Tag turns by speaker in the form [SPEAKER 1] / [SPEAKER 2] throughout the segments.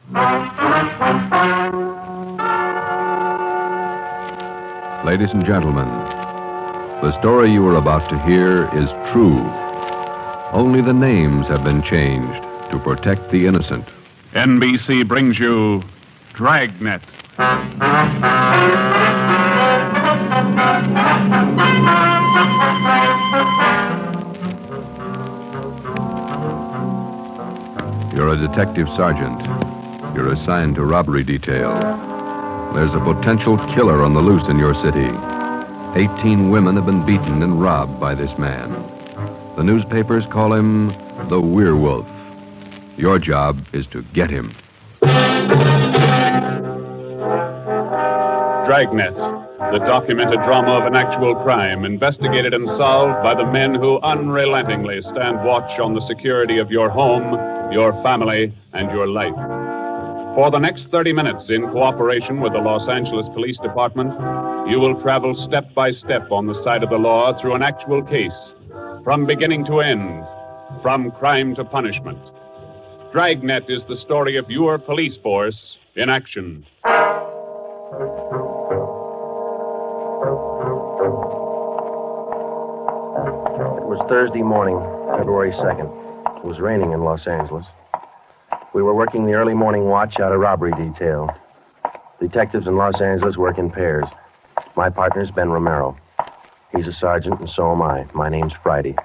[SPEAKER 1] Ladies and gentlemen, the story you are about to hear is true. Only the names have been changed to protect the innocent.
[SPEAKER 2] NBC brings you Dragnet.
[SPEAKER 1] You're a detective sergeant. You're assigned to robbery detail. There's a potential killer on the loose in your city. 18 women have been beaten and robbed by this man. The newspapers call him the Werewolf. Your job is to get him.
[SPEAKER 2] Dragnet, the documented drama of an actual crime, investigated and solved by the men who unrelentingly stand watch on the security of your home, your family, and your life. For the next 30 minutes, in cooperation with the Los Angeles Police Department, you will travel step by step on the side of the law through an actual case, from beginning to end, from crime to punishment. Dragnet is the story of your police force in action.
[SPEAKER 3] It was Thursday morning, February 2nd. It was raining in Los Angeles. We were working the early morning watch out of robbery detail. Detectives in Los Angeles work in pairs. My partner's Ben Romero. He's a sergeant, and so am I. My name's Friday.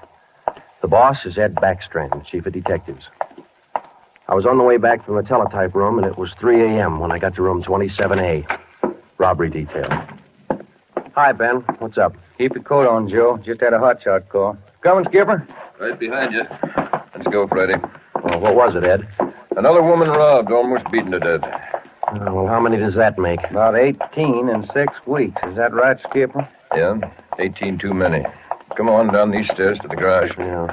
[SPEAKER 3] The boss is Ed Backstrand, chief of detectives. I was on the way back from the teletype room, and it was 3 a.m. when I got to room 27A, robbery detail. Hi, Ben. What's up?
[SPEAKER 4] Keep your coat on, Joe. Just had a hotshot call. Coming, Skipper?
[SPEAKER 5] Right behind you. Let's go, Freddie.
[SPEAKER 3] Well, what was it, Ed?
[SPEAKER 5] Another woman robbed, almost beaten to death.
[SPEAKER 3] Well, how many does that make?
[SPEAKER 4] About 18 in 6 weeks. Is that right, Skipper?
[SPEAKER 5] Yeah, 18 too many. Come on down these stairs to the garage.
[SPEAKER 3] Yeah.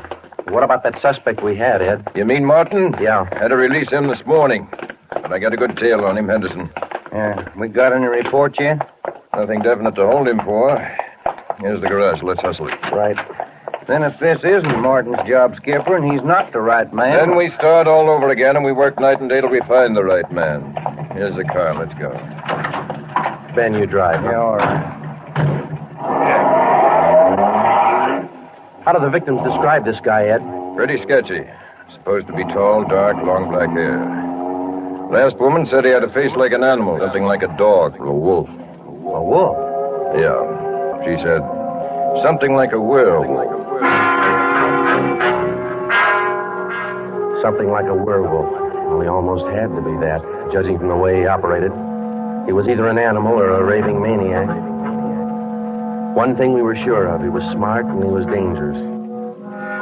[SPEAKER 3] What about that suspect we had, Ed?
[SPEAKER 5] You mean Martin?
[SPEAKER 3] Yeah.
[SPEAKER 5] Had to release him this morning. But I got a good tail on him, Henderson.
[SPEAKER 4] Yeah. We got any reports yet?
[SPEAKER 5] Nothing definite to hold him for. Here's the garage. Let's hustle it.
[SPEAKER 3] Right.
[SPEAKER 4] Then if this isn't Martin's job, Skipper, and he's not the right man...
[SPEAKER 5] Then we start all over again, and we work night and day till we find the right man. Here's the car. Let's go.
[SPEAKER 3] Ben, you drive.
[SPEAKER 4] Yeah, all right.
[SPEAKER 3] How do the victims describe this guy, Ed?
[SPEAKER 5] Pretty sketchy. Supposed to be tall, dark, long black hair. Last woman said he had a face like an animal, something like a dog or a wolf.
[SPEAKER 3] A wolf?
[SPEAKER 5] Yeah. She said something like a werewolf.
[SPEAKER 3] Something like a werewolf. Well, he almost had to be that, judging from the way he operated. He was either an animal or a raving maniac. One thing we were sure of, he was smart and he was dangerous.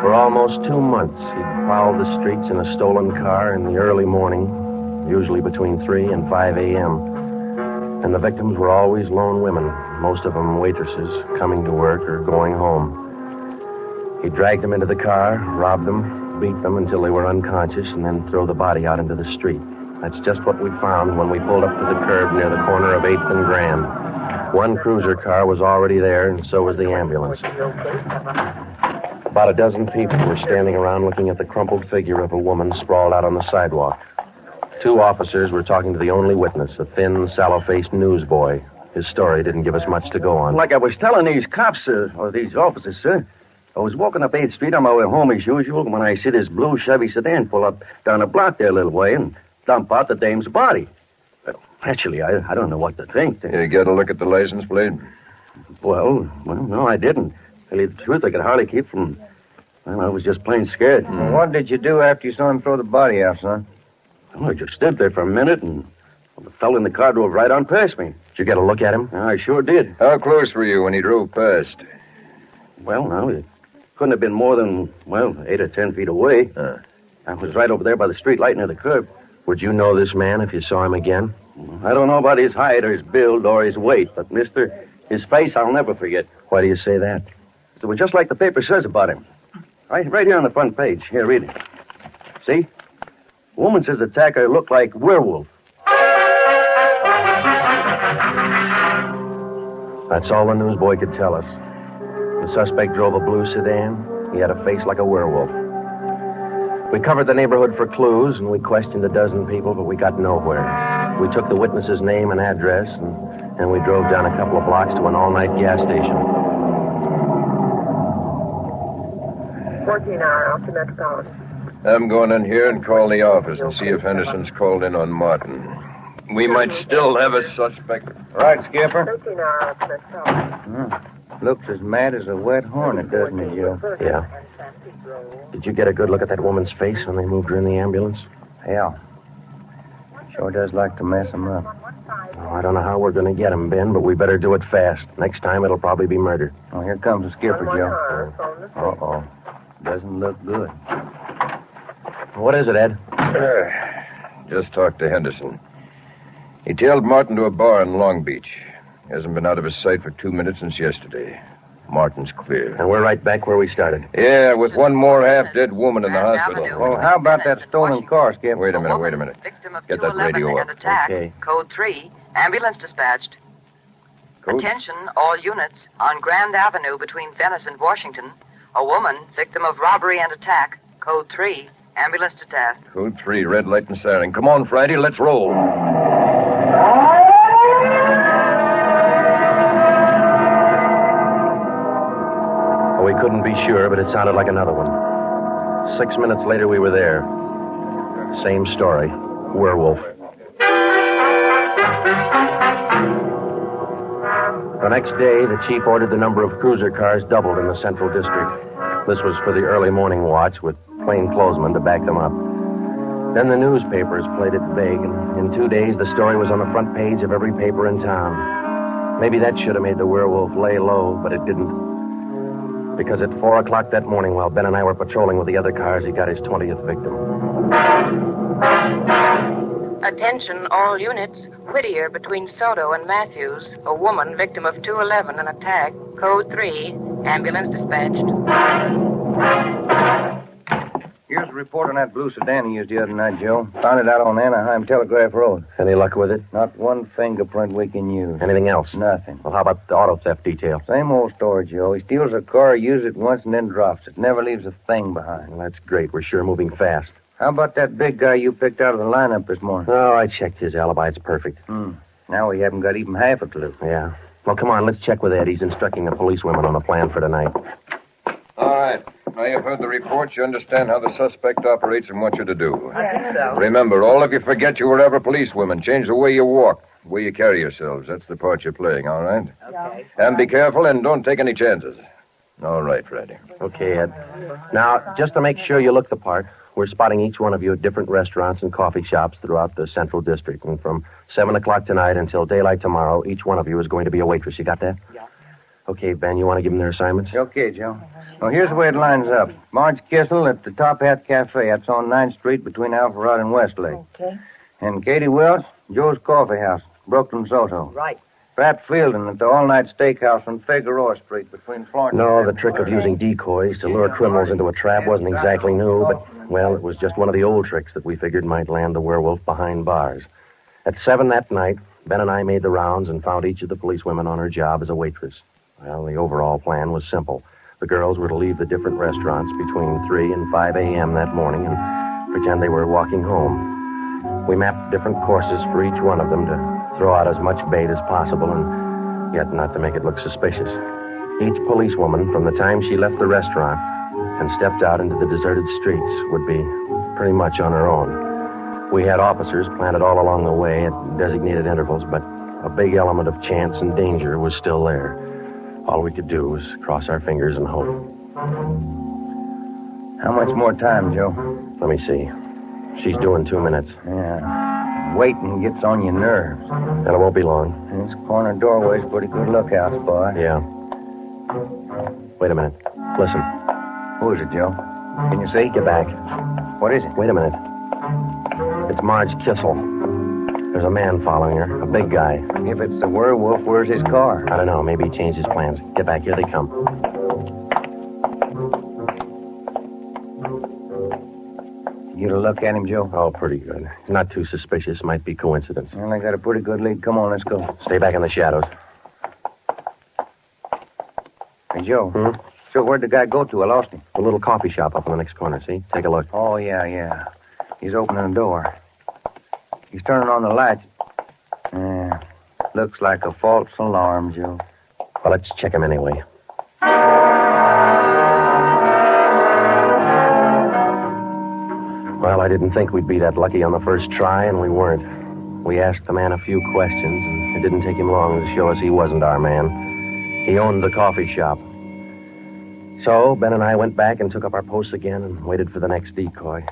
[SPEAKER 3] For almost 2 months, he'd prowled the streets in a stolen car in the early morning, usually between 3 and 5 a.m. And the victims were always lone women, most of them waitresses, coming to work or going home. He dragged them into the car, robbed them, beat them until they were unconscious, and then throw the body out into the street. That's just what we found when we pulled up to the curb near the corner of 8th and Grand. One cruiser car was already there, and so was the ambulance. About a dozen people were standing around looking at the crumpled figure of a woman sprawled out on the sidewalk. 2 officers were talking to the only witness, a thin, sallow-faced newsboy. His story didn't give us much to go on.
[SPEAKER 4] Like I was telling these cops, or these officers, sir, I was walking up 8th Street on my way home as usual when I see this blue Chevy sedan pull up down the block there a little way and dump out the dame's body. Well, actually, I don't know what to think.
[SPEAKER 5] You get a look at the license plate?
[SPEAKER 4] Well, no, I didn't. Tell you the truth, I could hardly keep from... Well, I was just plain scared. Well, what did you do after you saw him throw the body out, son? Well, I just stood there for a minute, and the fellow in the car drove right on past me.
[SPEAKER 3] Did you get a look at him?
[SPEAKER 4] I sure did.
[SPEAKER 5] How close were you when he drove past?
[SPEAKER 4] Well, no, it couldn't have been more than, 8 or 10 feet away. I was right over there by the street light near the curb.
[SPEAKER 3] Would you know this man if you saw him again?
[SPEAKER 4] I don't know about his height or his build or his weight, but, mister, his face I'll never forget.
[SPEAKER 3] Why do you say that?
[SPEAKER 4] It was just like the paper says about him. Right here on the front page. Here, read it. See? The woman says the attacker looked like Werewolf.
[SPEAKER 3] That's all the newsboy could tell us. The suspect drove a blue sedan. He had a face like a werewolf. We covered the neighborhood for clues, and we questioned a dozen people, but we got nowhere. We took the witness's name and address, and we drove down a couple of blocks to an all-night gas station.
[SPEAKER 6] 14-hour off the Metropolitan.
[SPEAKER 5] I'm going in here and call the office and see if Henderson's called in on Martin. We might still have a suspect.
[SPEAKER 4] Right, Skipper.
[SPEAKER 6] 13-hour off the Metropolitan.
[SPEAKER 4] Looks as mad as a wet hornet, doesn't it, Joe?
[SPEAKER 3] Yeah. Did you get a good look at that woman's face when they moved her in the ambulance?
[SPEAKER 4] Yeah. Sure does like to mess him up.
[SPEAKER 3] Oh, I don't know how we're going to get him, Ben, but we better do it fast. Next time, it'll probably be murder.
[SPEAKER 4] Oh, here comes the skipper, Joe. Uh-oh. Doesn't look good.
[SPEAKER 3] What is it, Ed?
[SPEAKER 5] Just talked to Henderson. He tailed Martin to a bar in Long Beach. He hasn't been out of his sight for 2 minutes since yesterday. Martin's clear.
[SPEAKER 3] And we're right back where we started.
[SPEAKER 5] Yeah, with one more half-dead woman in the hospital.
[SPEAKER 4] Well, how about that stolen car, Skip?
[SPEAKER 5] Wait a minute.
[SPEAKER 7] Victim of
[SPEAKER 5] Get that
[SPEAKER 7] 211
[SPEAKER 5] radio
[SPEAKER 7] and
[SPEAKER 5] up.
[SPEAKER 7] attack.
[SPEAKER 3] Okay.
[SPEAKER 7] Code 3. Ambulance dispatched.
[SPEAKER 5] Code?
[SPEAKER 7] Attention, all units. On Grand Avenue between Venice and Washington. A woman, victim of robbery and attack. Code 3. Ambulance detached.
[SPEAKER 5] Code 3, red light and siren. Come on, Friday, let's roll.
[SPEAKER 3] We couldn't be sure, but it sounded like another one. 6 minutes later, we were there. Same story. Werewolf. The next day, the chief ordered the number of cruiser cars doubled in the Central District. This was for the early morning watch with plainclothesmen to back them up. Then the newspapers played it big, and in 2 days, the story was on the front page of every paper in town. Maybe that should have made the werewolf lay low, but it didn't. Because at 4 o'clock that morning, while Ben and I were patrolling with the other cars, he got his 20th victim.
[SPEAKER 8] Attention, all units. Whittier between Soto and Matthews. A woman, victim of 211, an attack. Code 3. Ambulance dispatched.
[SPEAKER 4] Here's a report on that blue sedan he used the other night, Joe. Found it out on Anaheim Telegraph Road.
[SPEAKER 3] Any luck with it?
[SPEAKER 4] Not one fingerprint we can use.
[SPEAKER 3] Anything else?
[SPEAKER 4] Nothing.
[SPEAKER 3] Well, how about the auto theft detail?
[SPEAKER 4] Same old story, Joe. He steals a car, uses it once, and then drops it. Never leaves a thing behind.
[SPEAKER 3] Well, that's great. We're sure moving fast.
[SPEAKER 4] How about that big guy you picked out of the lineup this morning?
[SPEAKER 3] Oh, I checked his alibi. It's perfect.
[SPEAKER 4] Now we haven't got even half a clue.
[SPEAKER 3] Yeah. Well, come on, let's check with Ed. He's instructing the policewomen on a plan for tonight.
[SPEAKER 5] All right. Now you've heard the report. You understand how the suspect operates and what you're to do.
[SPEAKER 7] I think so.
[SPEAKER 5] Remember, all of you forget you were ever policewomen. Change the way you walk, the way you carry yourselves. That's the part you're playing, all right?
[SPEAKER 7] Okay.
[SPEAKER 5] And be careful and don't take any chances. All right, Freddie.
[SPEAKER 3] Okay, Ed. Now, just to make sure you look the part, we're spotting each one of you at different restaurants and coffee shops throughout the Central District. And from 7 o'clock tonight until daylight tomorrow, each one of you is going to be a waitress. You got that?
[SPEAKER 7] Yeah.
[SPEAKER 3] Okay, Ben, you want to give them their assignments?
[SPEAKER 4] Okay, Joe. Well, here's the way it lines up. Marge Kissel at the Top Hat Cafe. That's on 9th Street between Alpharetta and Westlake.
[SPEAKER 7] Okay.
[SPEAKER 4] And Katie Welch, Joe's Coffee House, Brooklyn, Soto.
[SPEAKER 7] Right.
[SPEAKER 4] Pat Fielden at the All-Night Steakhouse on Figueroa Street between Florence
[SPEAKER 3] No,
[SPEAKER 4] and...
[SPEAKER 3] the trick of using decoys to lure criminals into a trap wasn't exactly new, but, well, it was just one of the old tricks that we figured might land the werewolf behind bars. At 7 that night, Ben and I made the rounds and found each of the policewomen on her job as a waitress. Well, the overall plan was simple. The girls were to leave the different restaurants between 3 and 5 a.m. that morning and pretend they were walking home. We mapped different courses for each one of them to throw out as much bait as possible and yet not to make it look suspicious. Each policewoman, from the time she left the restaurant and stepped out into the deserted streets, would be pretty much on her own. We had officers planted all along the way at designated intervals, but a big element of chance and danger was still there. All we could do was cross our fingers and hope.
[SPEAKER 4] How much more time, Joe?
[SPEAKER 3] Let me see. She's doing 2 minutes.
[SPEAKER 4] Yeah. Waiting gets on your nerves.
[SPEAKER 3] And it won't be long.
[SPEAKER 4] This corner doorway's a pretty good lookout spot.
[SPEAKER 3] Yeah. Wait a minute. Listen.
[SPEAKER 4] Who is it, Joe? Can you see?
[SPEAKER 3] Get back.
[SPEAKER 4] What is it?
[SPEAKER 3] Wait a minute. It's Marge Kissel. There's a man following her, a big guy.
[SPEAKER 4] If it's the werewolf, where's his car?
[SPEAKER 3] I don't know. Maybe he changed his plans. Get back. Here they come.
[SPEAKER 4] You get a look at him, Joe?
[SPEAKER 3] Oh, pretty good. Not too suspicious. Might be coincidence.
[SPEAKER 4] Well, I got a pretty good lead. Come on, let's go.
[SPEAKER 3] Stay back in the shadows.
[SPEAKER 4] Hey, Joe. So where'd the guy go to? I lost him.
[SPEAKER 3] A little coffee shop up in the next corner, see? Take a look.
[SPEAKER 4] Oh, yeah. He's opening the door. He's turning on the lights. Yeah. Looks like a false alarm, Joe.
[SPEAKER 3] Well, let's check him anyway. Well, I didn't think we'd be that lucky on the first try, and we weren't. We asked the man a few questions, and it didn't take him long to show us he wasn't our man. He owned the coffee shop. So, Ben and I went back and took up our posts again and waited for the next decoy.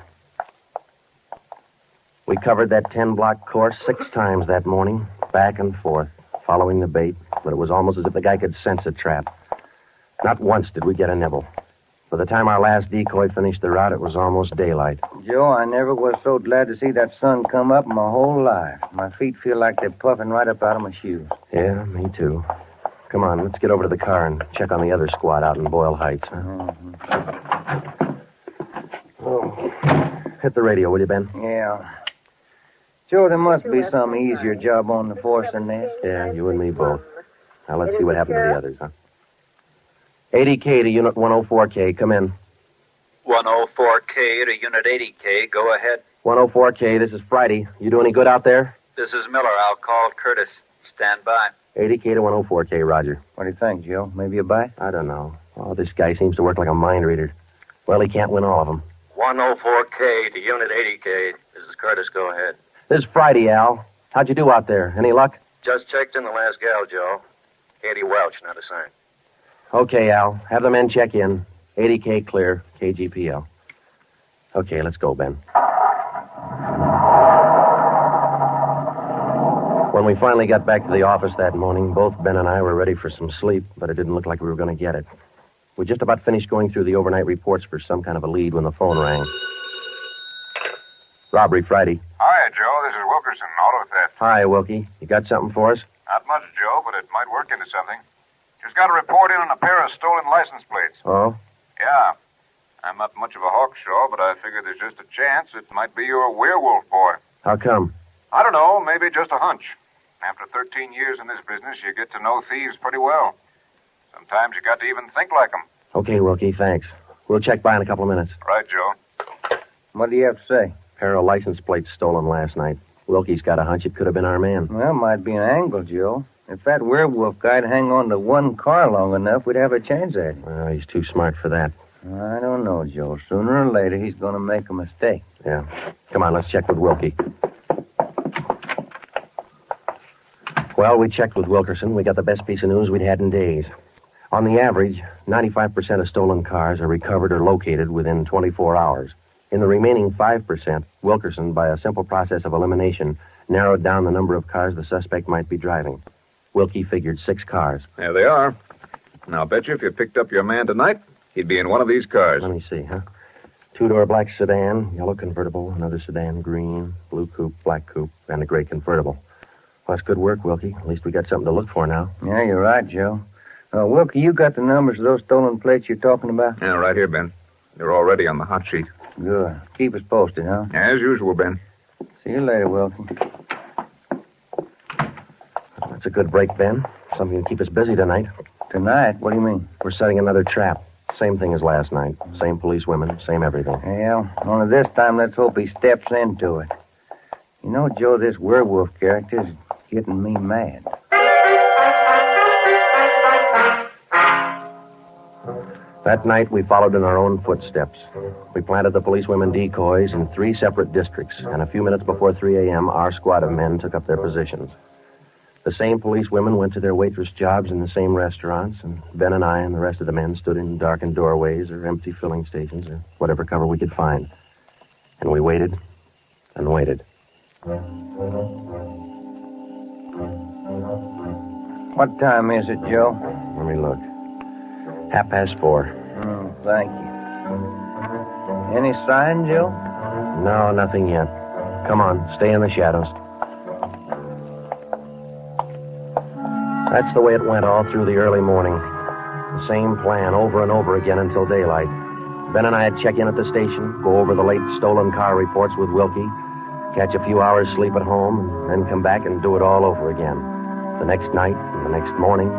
[SPEAKER 3] We covered that 10-block course 6 times that morning, back and forth, following the bait, but it was almost as if the guy could sense a trap. Not once did we get a nibble. By the time our last decoy finished the route, it was almost daylight.
[SPEAKER 4] Joe, I never was so glad to see that sun come up in my whole life. My feet feel like they're puffing right up out of my shoes.
[SPEAKER 3] Yeah, me too. Come on, let's get over to the car and check on the other squad out in Boyle Heights. Huh?
[SPEAKER 4] Mm-hmm.
[SPEAKER 3] Oh. Hit the radio, will you, Ben?
[SPEAKER 4] Yeah. Joe, there must be some easier job on the force than this.
[SPEAKER 3] Yeah, you and me both. Now, let's see what happened to the others, huh? 80K to Unit 104K. Come in.
[SPEAKER 9] 104K to Unit 80K. Go ahead.
[SPEAKER 3] 104K, this is Friday. You do any good out there?
[SPEAKER 9] This is Miller. I'll call Curtis. Stand by.
[SPEAKER 3] 80K to 104K, Roger.
[SPEAKER 4] What do you think, Joe? Maybe a bite?
[SPEAKER 3] I don't know. Oh, this guy seems to work like a mind reader. Well, he can't win all of them.
[SPEAKER 9] 104K to Unit 80K. This is Curtis. Go ahead.
[SPEAKER 3] This is Friday, Al. How'd you do out there? Any luck?
[SPEAKER 9] Just checked in the last gal, Joe. Eddie Welch, not a sign.
[SPEAKER 3] Okay, Al. Have the men check in. 80K clear. KGPL. Okay, let's go, Ben. When we finally got back to the office that morning, both Ben and I were ready for some sleep, but it didn't look like we were going to get it. We just about finished going through the overnight reports for some kind of a lead when the phone rang. Robbery Friday.
[SPEAKER 10] Hi, Joe. This is Wilkerson, auto theft.
[SPEAKER 3] Hi, Wilkie. You got something for us?
[SPEAKER 10] Not much, Joe, but it might work into something. Just got a report in on a pair of stolen license plates.
[SPEAKER 3] Oh?
[SPEAKER 10] Yeah. I'm not much of a hawkshaw, but I figure there's just a chance it might be your werewolf boy.
[SPEAKER 3] How come?
[SPEAKER 10] I don't know, maybe just a hunch. After 13 years in this business, you get to know thieves pretty well. Sometimes you got to even think like them.
[SPEAKER 3] Okay, Wilkie, thanks. We'll check by in a couple of minutes.
[SPEAKER 10] Right, Joe.
[SPEAKER 4] What do you have to say?
[SPEAKER 3] Pair of license plates stolen last night. Wilkie's got a hunch it could have been our man.
[SPEAKER 4] Well, might be an angle, Joe. If that werewolf guy'd hang on to one car long enough, we'd have a chance at him.
[SPEAKER 3] Well, he's too smart for that.
[SPEAKER 4] I don't know, Joe. Sooner or later, he's going to make a mistake.
[SPEAKER 3] Yeah. Come on, let's check with Wilkie. Well, we checked with Wilkerson. We got the best piece of news we'd had in days. On the average, 95% of stolen cars are recovered or located within 24 hours. In the remaining 5%, Wilkerson, by a simple process of elimination, narrowed down the number of cars the suspect might be driving. Wilkie figured 6 cars.
[SPEAKER 11] There they are. Now, I'll bet you if you picked up your man tonight, he'd be in one of these cars.
[SPEAKER 3] Let me see, huh? 2-door black sedan, yellow convertible, another sedan, green, blue coupe, black coupe, and a gray convertible. Well, that's good work, Wilkie. At least we got something to look for now.
[SPEAKER 4] Yeah, you're right, Joe. Wilkie, you got the numbers of those stolen plates you're talking about?
[SPEAKER 11] Yeah, right here, Ben. They're already on the hot sheet.
[SPEAKER 4] Good. Keep us posted, huh?
[SPEAKER 11] As usual, Ben.
[SPEAKER 4] See you later, Wilkie.
[SPEAKER 3] That's a good break, Ben. Something to keep us busy tonight.
[SPEAKER 4] Tonight? What do you mean?
[SPEAKER 3] We're setting another trap. Same thing as last night. Same police women, same everything.
[SPEAKER 4] Well, only this time let's hope he steps into it. You know, Joe, this werewolf character's getting me mad.
[SPEAKER 3] That night, we followed in our own footsteps. We planted the policewomen decoys in 3 separate districts, and a few minutes before 3 a.m., our squad of men took up their positions. The same policewomen went to their waitress jobs in the same restaurants, and Ben and I and the rest of the men stood in darkened doorways or empty filling stations or whatever cover we could find. And we waited and waited.
[SPEAKER 4] What time is it, Joe?
[SPEAKER 3] Let me look. 4:30.
[SPEAKER 4] Oh, thank you. Any sign, Joe?
[SPEAKER 3] No, nothing yet. Come on, stay in the shadows. That's the way it went all through the early morning. The same plan over and over again until daylight. Ben and I'd check in at the station, go over the late stolen car reports with Wilkie, catch a few hours sleep at home, and then come back and do it all over again. The next night, and the next morning,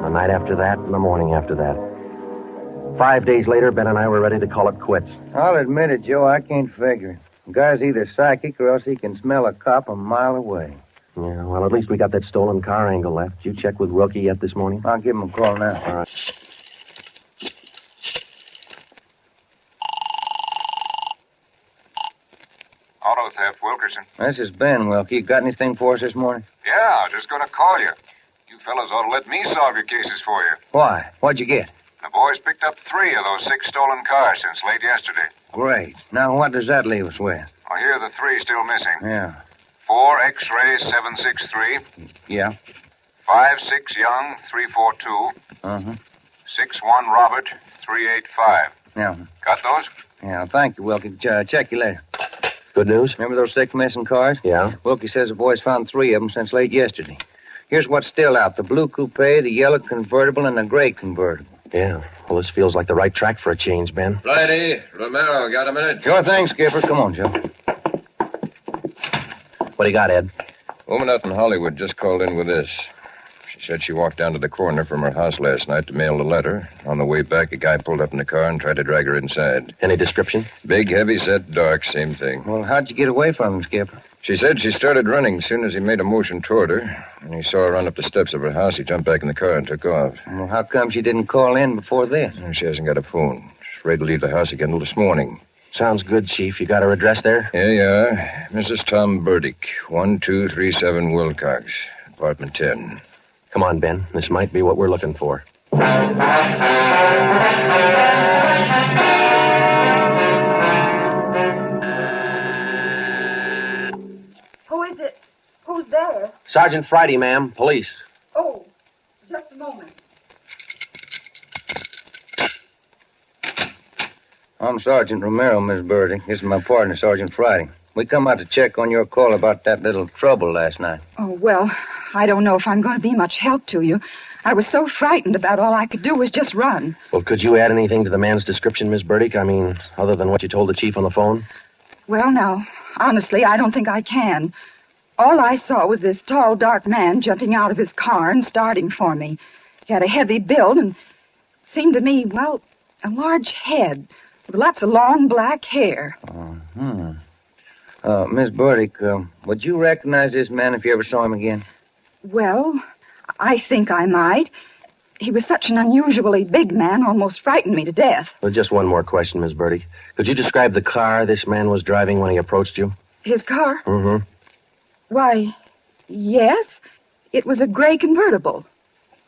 [SPEAKER 3] the night after that, and the morning after that. 5 days later, Ben and I were ready to call it quits.
[SPEAKER 4] I'll admit it, Joe, I can't figure it. The guy's either psychic or else he can smell a cop a mile away.
[SPEAKER 3] Yeah, well, at least we got that stolen car angle left. Did you check with Wilkie yet this morning?
[SPEAKER 4] I'll give him a call now.
[SPEAKER 3] All right.
[SPEAKER 10] Auto theft, Wilkerson.
[SPEAKER 4] This is Ben, Wilkie. You got anything for us this morning?
[SPEAKER 10] Yeah, just going to call you. You fellas ought to let me solve your cases for you.
[SPEAKER 4] Why? What'd you get?
[SPEAKER 10] The boys picked up 3 of those 6 stolen cars since late yesterday.
[SPEAKER 4] Great. Now, what does that leave us with?
[SPEAKER 10] Well, here are the 3 still missing.
[SPEAKER 4] Yeah.
[SPEAKER 10] 4 X-ray 763.
[SPEAKER 4] Yeah.
[SPEAKER 10] 5-6 Young 342.
[SPEAKER 4] Uh-huh.
[SPEAKER 10] 6-1 Robert 385.
[SPEAKER 4] Yeah.
[SPEAKER 10] Got those?
[SPEAKER 4] Yeah, thank you, Wilkie. Check you later.
[SPEAKER 3] Good news?
[SPEAKER 4] Remember those 6 missing cars?
[SPEAKER 3] Yeah.
[SPEAKER 4] Wilkie says the boys found 3 of them since late yesterday. Here's what's still out. The blue coupe, the yellow convertible, and the gray convertible.
[SPEAKER 3] Yeah. Well, this feels like the right track for a change, Ben.
[SPEAKER 5] Righty. Romero, got a minute?
[SPEAKER 4] Sure thing, Skipper. Come on, Joe.
[SPEAKER 3] What do you got, Ed?
[SPEAKER 5] Woman out in Hollywood just called in with this. She said she walked down to the corner from her house last night to mail the letter. On the way back, a guy pulled up in the car and tried to drag her inside.
[SPEAKER 3] Any description?
[SPEAKER 5] Big, heavy set, dark, same thing.
[SPEAKER 4] Well, how'd you get away from him, Skipper?
[SPEAKER 5] She said she started running as soon as he made a motion toward her. When he saw her run up the steps of her house, he jumped back in the car and took off.
[SPEAKER 4] Well, how come she didn't call in before this?
[SPEAKER 5] She hasn't got a phone. She's ready to leave the house again till this morning.
[SPEAKER 3] Sounds good, Chief. You got her address there?
[SPEAKER 5] Here you are. Mrs. Tom Burdick, 1237 Wilcox, apartment 10.
[SPEAKER 3] Come on, Ben. This might be what we're looking for.
[SPEAKER 6] Who is it? Who's there?
[SPEAKER 3] Sergeant Friday, ma'am. Police.
[SPEAKER 6] Oh, just a moment.
[SPEAKER 4] I'm Sergeant Romero, Miss Burdick. This is my partner, Sergeant Friday. We come out to check on your call about that little trouble last night.
[SPEAKER 12] Oh, well, I don't know if I'm going to be much help to you. I was so frightened about all I could do was just run.
[SPEAKER 3] Well, could you add anything to the man's description, Miss Burdick? I mean, other than what you told the chief on the phone?
[SPEAKER 12] Well, now, honestly, I don't think I can. All I saw was this tall, dark man jumping out of his car and starting for me. He had a heavy build and seemed to me, well, a large head with lots of long black hair.
[SPEAKER 4] Miss Burdick, would you recognize this man if you ever saw him again?
[SPEAKER 12] Well, I think I might. He was such an unusually big man, almost frightened me to death.
[SPEAKER 3] Well, just one more question, Miss Burdick. Could you describe the car this man was driving when he approached you?
[SPEAKER 12] His car?
[SPEAKER 3] Mm-hmm.
[SPEAKER 12] Why, yes. It was a gray convertible.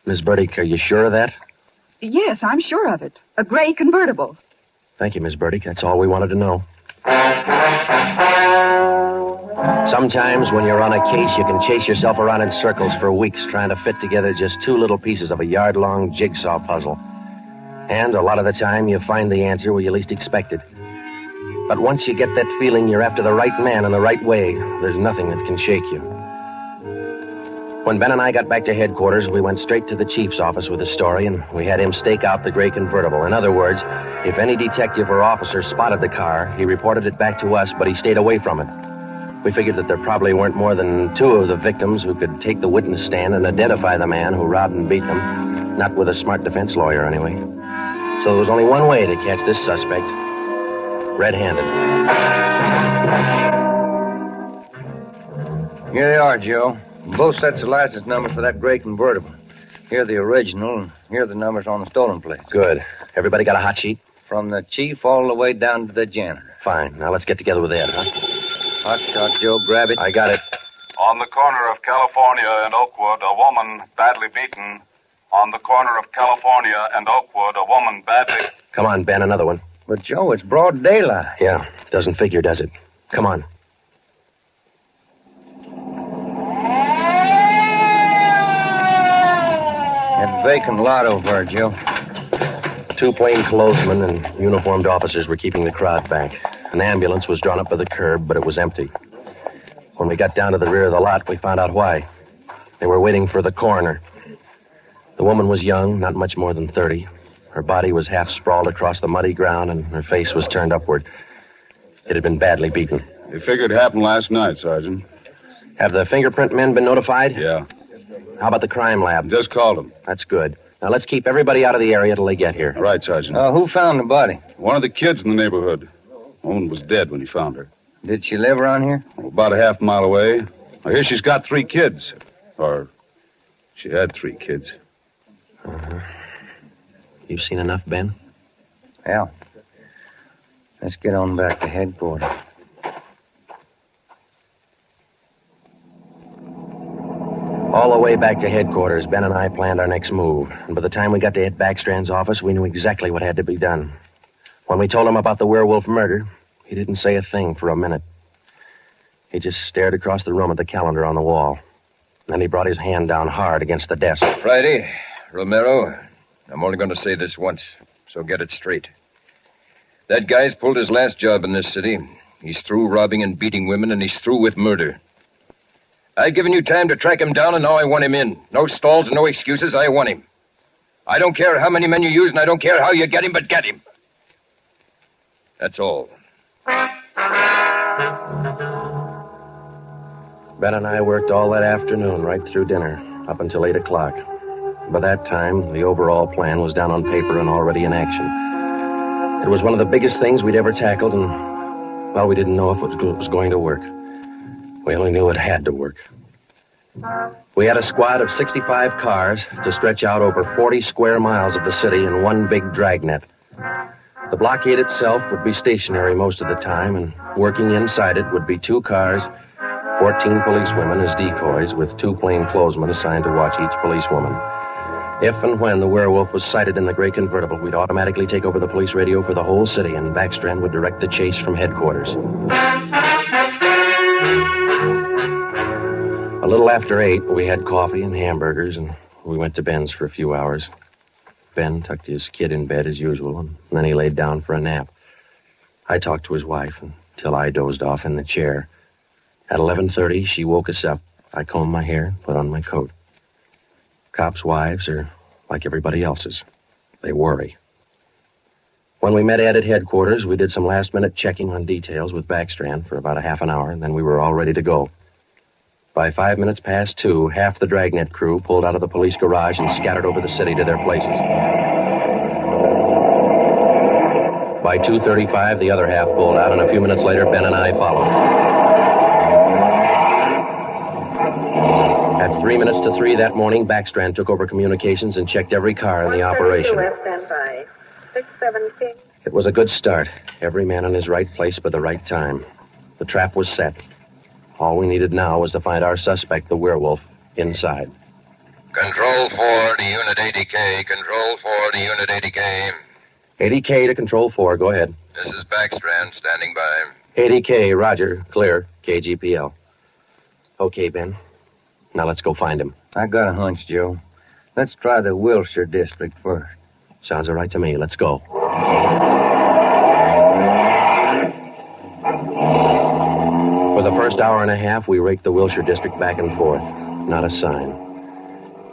[SPEAKER 3] Miss Burdick, are you sure of that?
[SPEAKER 12] Yes, I'm sure of it. A gray convertible.
[SPEAKER 3] Thank you, Miss Burdick. That's all we wanted to know. Sometimes when you're on a case, you can chase yourself around in circles for weeks trying to fit together just 2 little pieces of a yard-long jigsaw puzzle. And a lot of the time, you find the answer where you least expect it. But once you get that feeling you're after the right man in the right way, there's nothing that can shake you. When Ben and I got back to headquarters, we went straight to the chief's office with the story, and we had him stake out the gray convertible. In other words, if any detective or officer spotted the car, he reported it back to us, but he stayed away from it. We figured that there probably weren't more than 2 of the victims who could take the witness stand and identify the man who robbed and beat them. Not with a smart defense lawyer, anyway. So there was only one way to catch this suspect. Red-handed.
[SPEAKER 4] Here they are, Joe. Both sets of license numbers for that gray convertible. Here are the original, and here are the numbers on the stolen plate.
[SPEAKER 3] Good. Everybody got a hot sheet?
[SPEAKER 4] From the chief all the way down to the janitor.
[SPEAKER 3] Fine. Now let's get together with Ed, huh?
[SPEAKER 4] Hot shot, Joe. Grab it.
[SPEAKER 3] I got it.
[SPEAKER 10] On the corner of California and Oakwood, a woman badly beaten. On the corner of California and Oakwood, a woman badly...
[SPEAKER 3] Come on, Ben, another one.
[SPEAKER 4] But, Joe, it's broad daylight.
[SPEAKER 3] Yeah, doesn't figure, does it? Come on.
[SPEAKER 4] That vacant lot over there, Joe.
[SPEAKER 3] 2 plainclothesmen and uniformed officers were keeping the crowd back. An ambulance was drawn up by the curb, but it was empty. When we got down to the rear of the lot, we found out why. They were waiting for the coroner. The woman was young, not much more than 30. Her body was half sprawled across the muddy ground, and her face was turned upward. It had been badly beaten.
[SPEAKER 13] They figured it happened last night, Sergeant.
[SPEAKER 3] Have the fingerprint men been notified?
[SPEAKER 13] Yeah.
[SPEAKER 3] How about the crime lab?
[SPEAKER 13] Just called them.
[SPEAKER 3] That's good. Now, let's keep everybody out of the area till they get here.
[SPEAKER 13] All right, Sergeant.
[SPEAKER 4] Who found the body?
[SPEAKER 13] One of the kids in the neighborhood. Woman was dead when he found her.
[SPEAKER 4] Did she live around here?
[SPEAKER 13] About a half mile away. I hear she's got 3 kids. Or she had 3 kids.
[SPEAKER 3] Uh-huh. You've seen enough, Ben?
[SPEAKER 4] Yeah. Let's get on back to headquarters.
[SPEAKER 3] All the way back to headquarters, Ben and I planned our next move. And by the time we got to Ed Backstrand's office, we knew exactly what had to be done. When we told him about the Werewolf murder, he didn't say a thing for a minute. He just stared across the room at the calendar on the wall. Then he brought his hand down hard against the desk.
[SPEAKER 5] Friday, Romero, I'm only going to say this once, so get it straight. That guy's pulled his last job in this city. He's through robbing and beating women, and he's through with murder. I've given you time to track him down, and now I want him in. No stalls and no excuses. I want him. I don't care how many men you use, and I don't care how you get him, but get him. That's all.
[SPEAKER 3] Ben and I worked all that afternoon, right through dinner, up until 8 o'clock. By that time, the overall plan was down on paper and already in action. It was one of the biggest things we'd ever tackled, and, well, we didn't know if it was going to work. We only knew it had to work. We had a squad of 65 cars to stretch out over 40 square miles of the city in one big dragnet. The blockade itself would be stationary most of the time, and working inside it would be 2 cars, 14 policewomen as decoys, with 2 plainclothesmen assigned to watch each policewoman. If and when the Werewolf was sighted in the gray convertible, we'd automatically take over the police radio for the whole city, and Backstrand would direct the chase from headquarters. A little after 8, we had coffee and hamburgers, and we went to Ben's for a few hours. Ben tucked his kid in bed as usual, and then he laid down for a nap. I talked to his wife until I dozed off in the chair. At 11:30, she woke us up. I combed my hair and put on my coat. Cops' wives are like everybody else's. They worry. When we met Ed at headquarters, we did some last-minute checking on details with Backstrand for about a half an hour, and then we were all ready to go. By 5 minutes past 2, half the Dragnet crew pulled out of the police garage and scattered over the city to their places. By 2:35, the other half pulled out, and a few minutes later, Ben and I followed. At 3 minutes to 3 that morning, Backstrand took over communications and checked every car in the operation.
[SPEAKER 8] Stand by. 617.
[SPEAKER 3] It was a good start. Every man in his right place by the right time. The trap was set. All we needed now was to find our suspect, the Werewolf, inside.
[SPEAKER 5] Control 4 to Unit 80K. Control 4 to Unit 80K.
[SPEAKER 3] 80K to Control 4. Go ahead.
[SPEAKER 5] This is Backstrand, standing by.
[SPEAKER 3] 80K, roger. Clear. KGPL. Okay, Ben. Now let's go find him.
[SPEAKER 4] I got a hunch, Joe. Let's try the Wilshire district first.
[SPEAKER 3] Sounds all right to me. Let's go. For the first hour and a half, we raked the Wilshire district back and forth. Not a sign.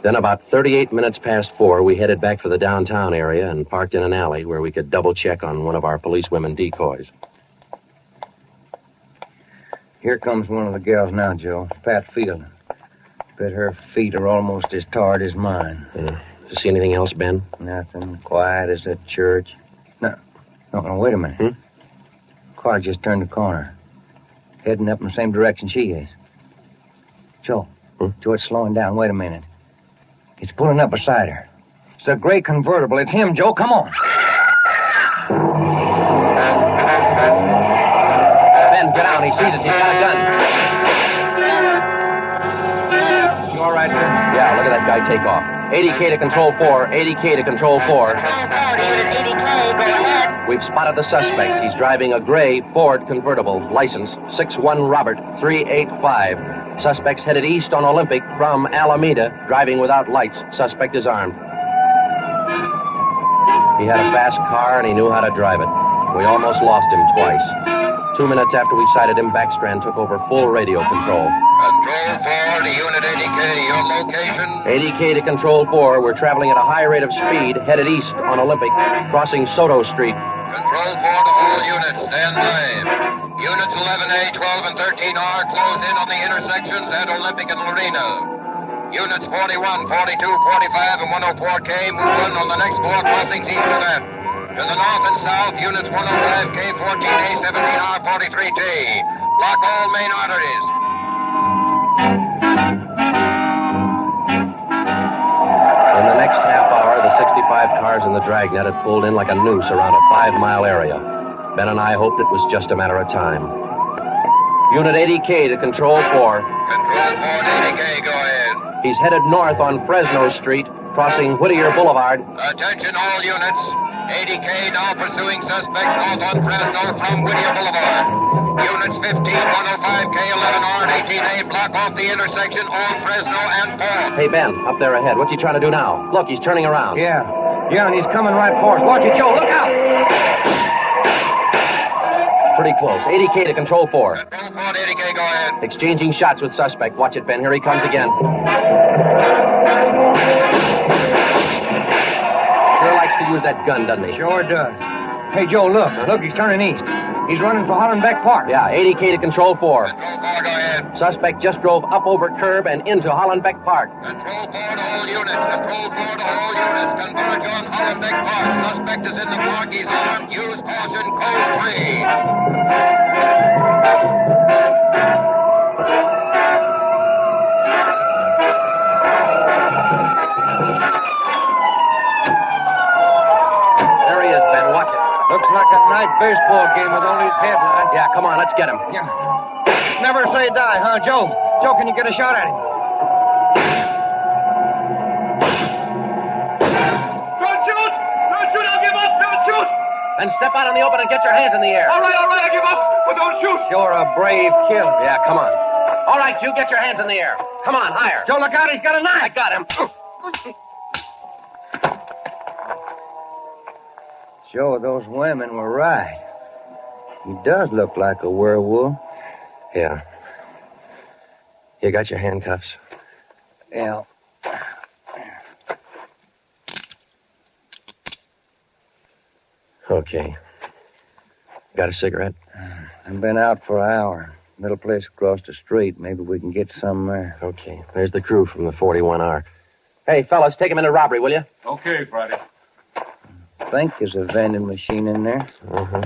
[SPEAKER 3] Then about 38 minutes past 4, we headed back for the downtown area and parked in an alley where we could double-check on one of our policewomen decoys.
[SPEAKER 4] Here comes one of the gals now, Joe. Pat Field. Bet her feet are almost as tarred as mine.
[SPEAKER 3] You see anything else, Ben?
[SPEAKER 4] Nothing. Quiet as a church. No, wait a minute. Car just turned the corner. Heading up in the same direction she is. Joe. Joe, it's slowing down. Wait a minute. It's pulling up beside her. It's a gray convertible. It's him, Joe. Come on.
[SPEAKER 3] Ben, get down. He sees us. He's got a gun. You all right, Ben? Yeah, look at that guy take off. 80K to Control 4. 80K to Control 4.
[SPEAKER 8] Unit 80K, go ahead.
[SPEAKER 3] We've spotted the suspect. He's driving a gray Ford convertible, license 61 Robert 385. Suspect's headed east on Olympic from Alameda, driving without lights. Suspect is armed. He had a fast car and he knew how to drive it. We almost lost him twice. 2 minutes after we sighted him, Backstrand took over full radio control.
[SPEAKER 5] Control 4 to Unit 80K. Your location?
[SPEAKER 3] 80K to Control 4. We're traveling at a high rate of speed, headed east on Olympic, crossing Soto Street.
[SPEAKER 5] Control 4 to all units. Stand by. Units 11A, 12, and 13R close in on the intersections at Olympic and Lorena. Units 41, 42, 45, and 104K move in on the next 4 crossings east of that. To the north and south, Units 105K, 14A, 17R, 43T. Block all main arteries.
[SPEAKER 3] In the next half hour, the 65 cars in the Dragnet had pulled in like a noose around a 5-mile area. Ben and I hoped it was just a matter of time. Unit 80K to Control 4.
[SPEAKER 5] Control 4 to 80K, go ahead.
[SPEAKER 3] He's headed north on Fresno Street, crossing Whittier Boulevard.
[SPEAKER 5] Attention all units. 80K now pursuing suspect north on Fresno from Whittier Boulevard. Units 15, 105K, 11R, and 18A block off the intersection on Fresno and 4th.
[SPEAKER 3] Hey, Ben, up there ahead. What's he trying to do now? Look, he's turning around.
[SPEAKER 4] Yeah, and he's coming right for us. Watch it, Joe. Look out!
[SPEAKER 3] Pretty close. 80K to Control 4.
[SPEAKER 5] Control 4 to 80K, go ahead.
[SPEAKER 3] Exchanging shots with suspect. Watch it, Ben. Here he comes again. Sure likes to use that gun, doesn't he?
[SPEAKER 4] Sure does. Hey, Joe, look. Look, he's turning east. He's running for Hollenbeck Park.
[SPEAKER 3] Yeah, 80K to Control 4.
[SPEAKER 5] Control 4, go ahead.
[SPEAKER 3] Suspect just drove up over curb and into Hollenbeck Park.
[SPEAKER 5] Control 4 to all units. Control 4 to all units. Converge on Hollenbeck Park. Suspect is in the park. He's armed. Use caution. Code 3.
[SPEAKER 3] There he is, Ben. Watch it.
[SPEAKER 4] Looks like a night baseball game with only his headlights.
[SPEAKER 3] Yeah, come on. Let's get him.
[SPEAKER 4] Yeah. Never say die, huh, Joe? Joe, can you get a shot at him?
[SPEAKER 14] Don't shoot! Don't shoot! I'll give up! Don't shoot!
[SPEAKER 3] Then step out in the open and get your hands in the air.
[SPEAKER 14] All right, I give up! But don't shoot!
[SPEAKER 4] You're a brave killer.
[SPEAKER 3] Yeah, come on. All right, you get your hands in the air. Come on, higher.
[SPEAKER 4] Joe, look out. He's got a knife.
[SPEAKER 3] I got him.
[SPEAKER 4] Joe, those women were right. He does look like a werewolf.
[SPEAKER 3] Yeah. You got your handcuffs?
[SPEAKER 4] Yeah.
[SPEAKER 3] Okay. Got a cigarette?
[SPEAKER 4] I've been out for an hour. Little place across the street. Maybe we can get some there.
[SPEAKER 3] Okay. There's the crew from the 41R. Hey, fellas, take him into robbery, will you?
[SPEAKER 14] Okay, Friday.
[SPEAKER 4] I think there's a vending machine in there.
[SPEAKER 3] Uh-huh.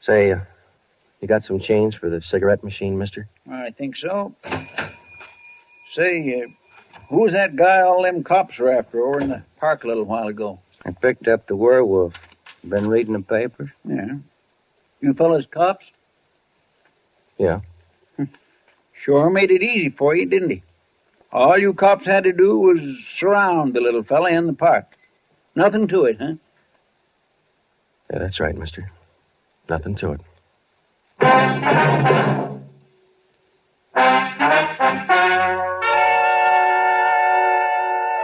[SPEAKER 3] Say, you got some change for the cigarette machine, mister?
[SPEAKER 15] I think so. Say, who was that guy all them cops were after over in the park a little while ago?
[SPEAKER 4] I picked up the werewolf. Been reading the papers?
[SPEAKER 15] Yeah. You fellas cops?
[SPEAKER 3] Yeah.
[SPEAKER 15] Sure made it easy for you, didn't he? All you cops had to do was surround the little fella in the park. Nothing to it, huh?
[SPEAKER 3] Yeah, that's right, mister. Nothing to it.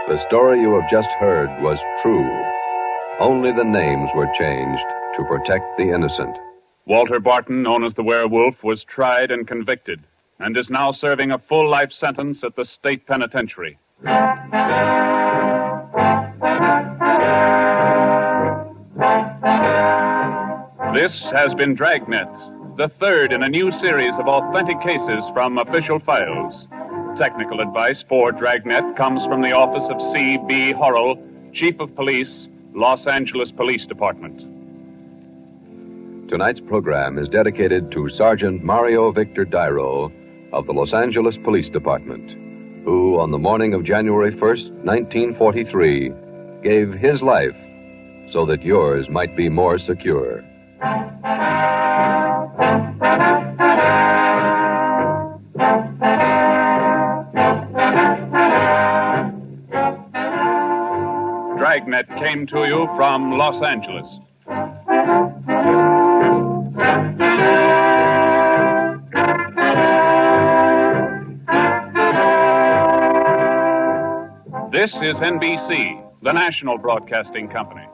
[SPEAKER 3] The story you have just heard was true. Only the names were changed to protect the innocent.
[SPEAKER 2] Walter Barton, known as the Werewolf, was tried and convicted and is now serving a full life sentence at the state penitentiary. This has been Dragnet, the third in a new series of authentic cases from official files. Technical advice for Dragnet comes from the office of C.B. Horrell, Chief of Police, Los Angeles Police Department.
[SPEAKER 1] Tonight's program is dedicated to Sergeant Mario Victor Dairo of the Los Angeles Police Department, who, on the morning of January 1st, 1943, gave his life so that yours might be more secure.
[SPEAKER 2] Dragnet came to you from Los Angeles. This is NBC, the national broadcasting company.